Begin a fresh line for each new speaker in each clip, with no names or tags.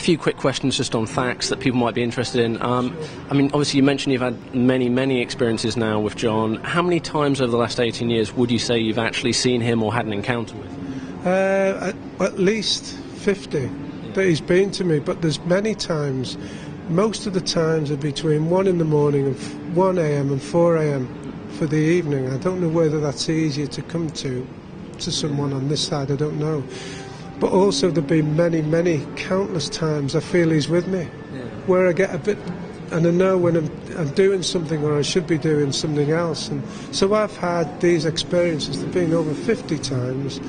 few quick questions just on facts that people might be interested in. I mean, obviously you mentioned you've had many experiences now with John. How many times over the last 18 years would you say you've actually seen him or had an encounter with?
At least 50 that he's been to me, but there's many times, most of the times are between 1 in the morning and 1 a.m. and 4 a.m. for the evening. I don't know whether that's easier to come to someone on this side, I don't know. But also there've been many, countless times I feel he's with me, where I get a bit, and I know when I'm doing something or I should be doing something else. And so I've had these experiences, there've been over 50 times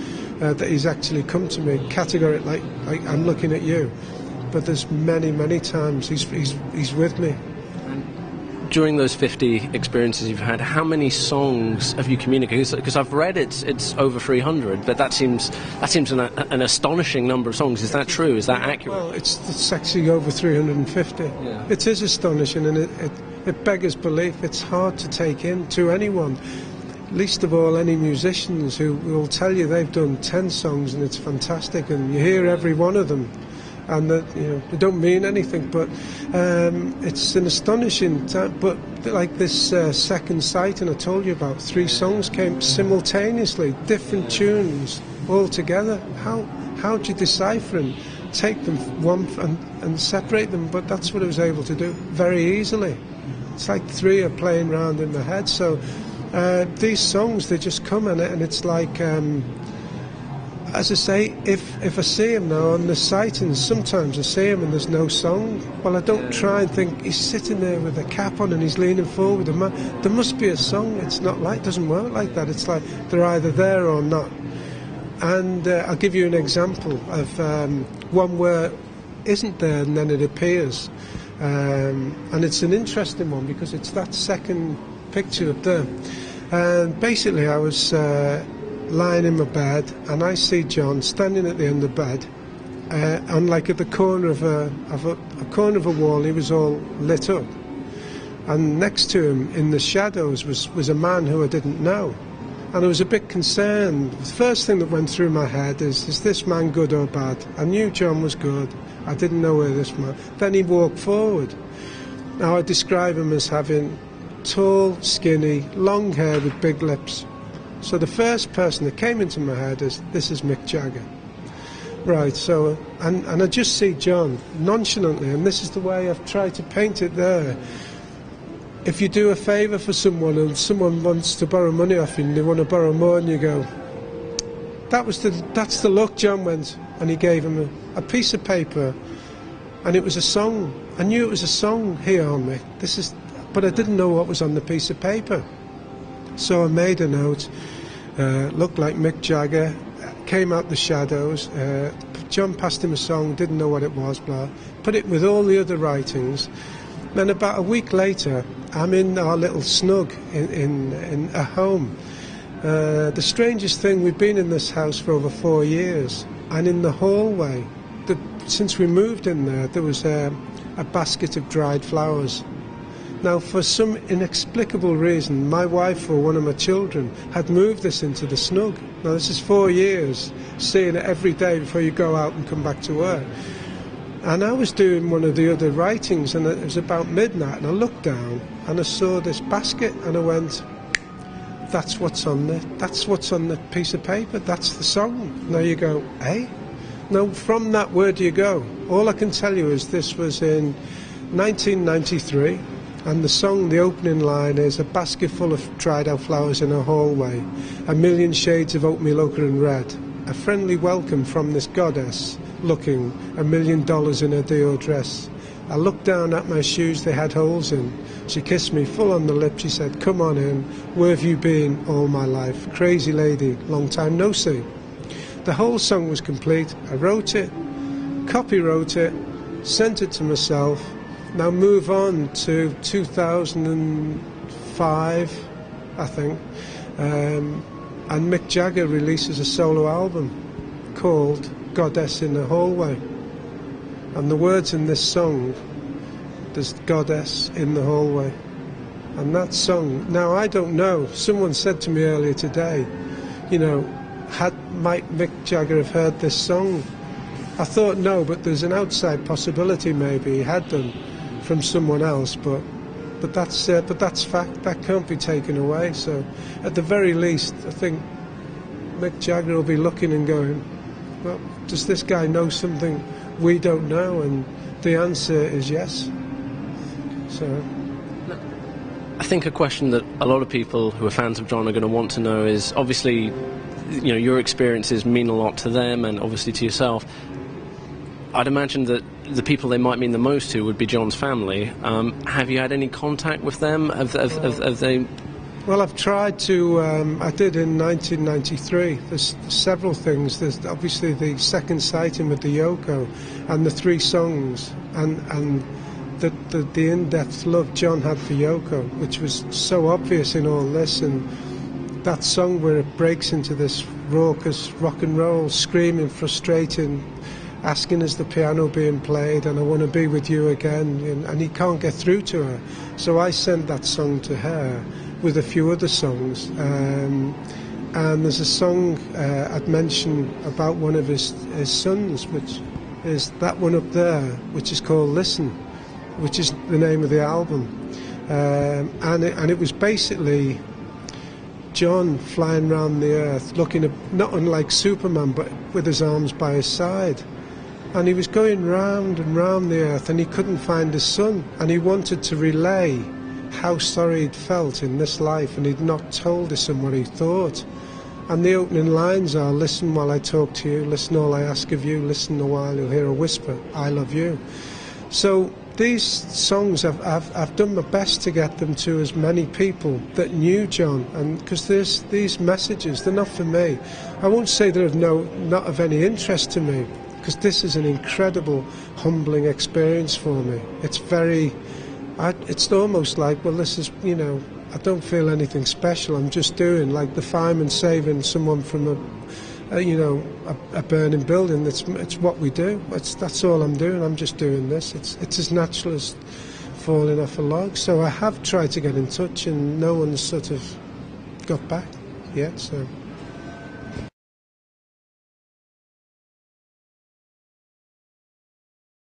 that he's actually come to me, categorically, like I'm looking at you. But there's many times he's with me.
During those 50 experiences you've had, how many songs have you communicated? Because I've read it's over 300, but that seems an astonishing number of songs. Is that true? Is that accurate?
Well, it's actually over 350.
Yeah.
It is astonishing, and it beggars belief. It's hard to take in to anyone, least of all any musicians who will tell you they've done 10 songs and it's fantastic, and you hear every one of them. And that, they don't mean anything, but it's an astonishing time. But like this second sighting I told you about, 3 songs came simultaneously, different tunes all together. How do you decipher and take them one and separate them? But that's what I was able to do very easily. It's like 3 are playing around in my head. So these songs, they just come in it, and it's like. As I say, if I see him now on the sightings, sometimes I see him and there's no song. Well, I don't try and think he's sitting there with a cap on and he's leaning forward. There must be a song. It's not like, it doesn't work like that. It's like they're either there or not. And I'll give you an example of one where isn't there and then it appears. And it's an interesting one because it's that second picture up there. And basically I was lying in my bed, and I see John standing at the end of the bed, and like at the corner of a wall, he was all lit up, and next to him in the shadows was a man who I didn't know, and I was a bit concerned. The first thing that went through my head is this man good or bad? I knew John was good. I didn't know where this man. Then he walked forward. Now I describe him as having tall, skinny, long hair with big lips. So the first person that came into my head is, this is Mick Jagger. Right, so, and I just see John nonchalantly, and this is the way I've tried to paint it there. If you do a favour for someone and someone wants to borrow money off you and they want to borrow more, and you go, that's the look. John went, and he gave him a piece of paper, and it was a song. I knew it was a song. Here, Mick, this is, but I didn't know what was on the piece of paper. So I made a note, looked like Mick Jagger, came out the shadows, John passed him a song, didn't know what it was, blah, put it with all the other writings. Then about a week later, I'm in our little snug in a home. The strangest thing, we've been in this house for over 4 years, and in the hallway, since we moved in there was a basket of dried flowers. Now, for some inexplicable reason, my wife or one of my children had moved this into the snug. Now, this is 4 years, seeing it every day before you go out and come back to work. And I was doing one of the other writings, and it was about midnight, and I looked down, and I saw this basket, and I went, that's what's on the piece of paper, that's the song. Now you go, eh? Now, from that, where do you go? All I can tell you is this was in 1993. And the song, the opening line is, a basket full of dried out flowers in a hallway, a million shades of oatmeal ochre and red, a friendly welcome from this goddess, looking $1 million in her Dior dress. I looked down at my shoes, they had holes in. She kissed me full on the lips, she said, come on in, where have you been all my life? Crazy lady, long time no see. The whole song was complete. I wrote it, copywrote it, sent it to myself. Now move on to 2005, I think, and Mick Jagger releases a solo album called Goddess in the Hallway. And the words in this song, there's Goddess in the Hallway. And that song, now I don't know, someone said to me earlier today, might Mick Jagger have heard this song I thought no, but there's an outside possibility maybe he had done from someone else, but that's fact. That can't be taken away. So at the very least, I think Mick Jagger will be looking and going, well, does this guy know something we don't know? And the answer is yes. So
I think a question that a lot of people who are fans of John are going to want to know is, obviously, you know, your experiences mean a lot to them and obviously to yourself. I'd imagine that the people they might mean the most to would be John's family. Have you had any contact with them? Have they...
Well, I've tried to. I did in 1993. There's several things. There's obviously the second sighting with the Yoko, and the 3 songs, and the in-depth love John had for Yoko, which was so obvious in all this, and that song where it breaks into this raucous rock and roll, screaming, frustrating, asking is the piano being played, and I want to be with you again, and he can't get through to her. So I sent that song to her with a few other songs, and there's a song I'd mentioned about one of his sons, which is that one up there, which is called Listen, which is the name of the album, and it was basically John flying around the earth, looking not unlike Superman, but with his arms by his side. And he was going round and round the earth, and he couldn't find his son, and he wanted to relay how sorry he'd felt in this life, and he'd not told his son what he thought. And the opening lines are, listen while I talk to you, listen all I ask of you, listen a while you'll hear a whisper, I love you. So these songs, I've done my best to get them to as many people that knew John, and because there's these messages, they're not for me. I won't say they're not of any interest to me, because this is an incredible, humbling experience for me. It's it's almost like, well, this is, you know, I don't feel anything special. I'm just doing, like the fireman saving someone from a burning building. It's what we do. That's all I'm doing. I'm just doing this. It's as natural as falling off a log. So I have tried to get in touch, and no one's sort of got back yet. So.